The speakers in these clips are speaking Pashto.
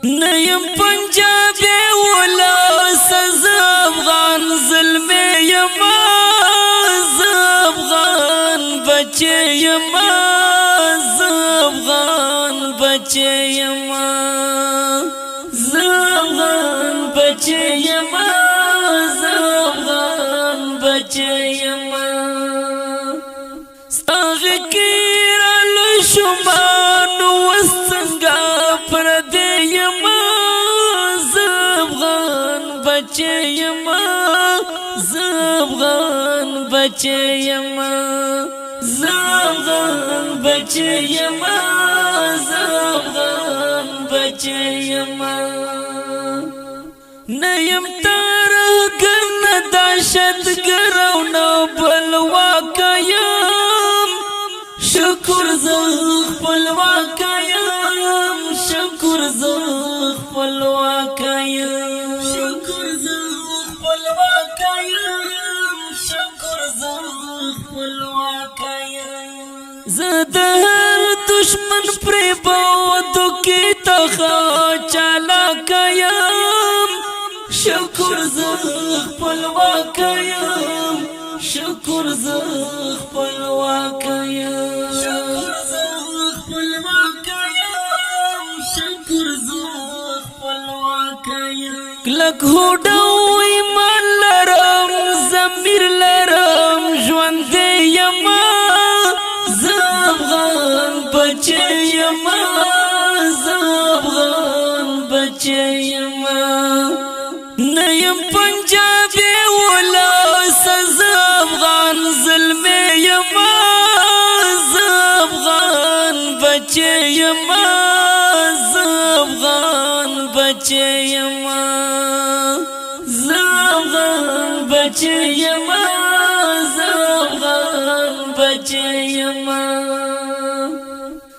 نیم پنجابی ولا سزافغان ظلمی یما زافغان بچه یما زافغان بچه یما زافغان بچه یما زافغان بچه یما ستاغی کیرالو شمانو وستنگا پردی یما زافغان بچه یما زافغان بچه یما زافغان بچه یما زافغان بچه یما نیم تارگن داشت گرونو بلواکایم شکر زخ بلواکایم شکر زخ بلواکایم شکر زخ بلواکایم شکر زخ بلواکایم زدهر دشمن پری بودو کی تخا چالا کایم شکر زخ بلواکایم شکر زخ بلواکایم شکر زخ بلواکایم شکر زخ بلواکایم کلک هوډو ایمان لرم ضمیر لرم ژوند یما زافغان بچه یما زافغان بچه یما نیم پنجابی ولا سزافغان ظلمی یما زافغان بچه یما زافغان بچه یما زافغان بچه یما زافغان بچه یما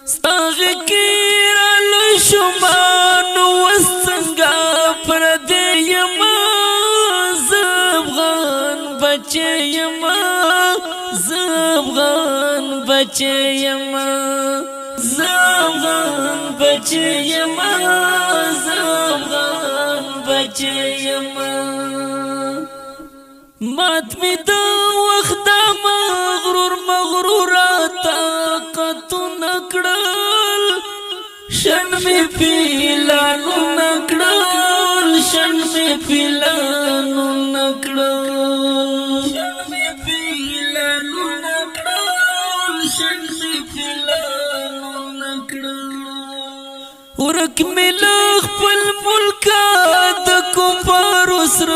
ستاغی کیرالو شمانو وستنگا پردی یما زافغان بچه یما زافغان بچه یما زافغان بچه یما زافغان بچه یما مات می دا وخت مغرور مغرورات طاقتو نکړل شن می پیلانو نکړل شن می پیلانو نکړل شن می پیلانو نکړل شن می پیلانو نکړل ورک ملخ پل ملکا د کفار سر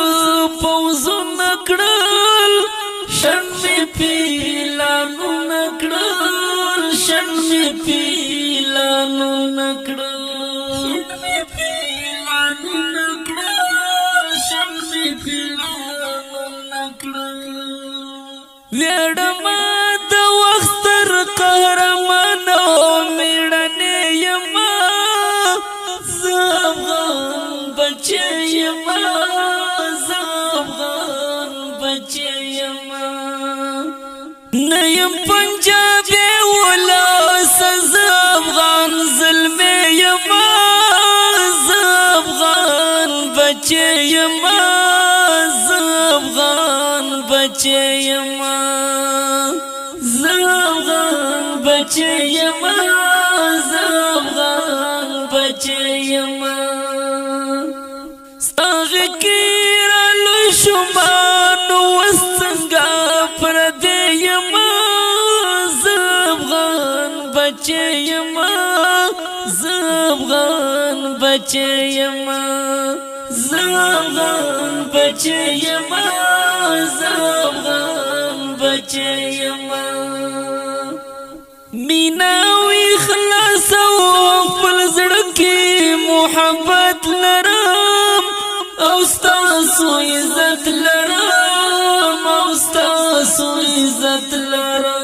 پوزو نکړل شن می پیلانو نکړل شن می پیلانو نکړل شن می پیلانو نکړل شن می پیلانو نکړل ویړما د وخت تر قهرمانو میړنه یما زافغان بچه یما زافغان بچه یما نیم پنجابی ولا سزافغان ظلمی یما زافغان بچه یما زافغان بچه یما زافغان بچه یما زافغان بچه یما ستاغی کیرالو شمانو وستنگا پردی یما زافغان بچه یما زافغان بچه یما زافغان بچه یما زافغان بچه یما میناوی خلاصو خپل زړه کې محبت لرم او ستاسو عزت لرم او ستاسو عزت لرم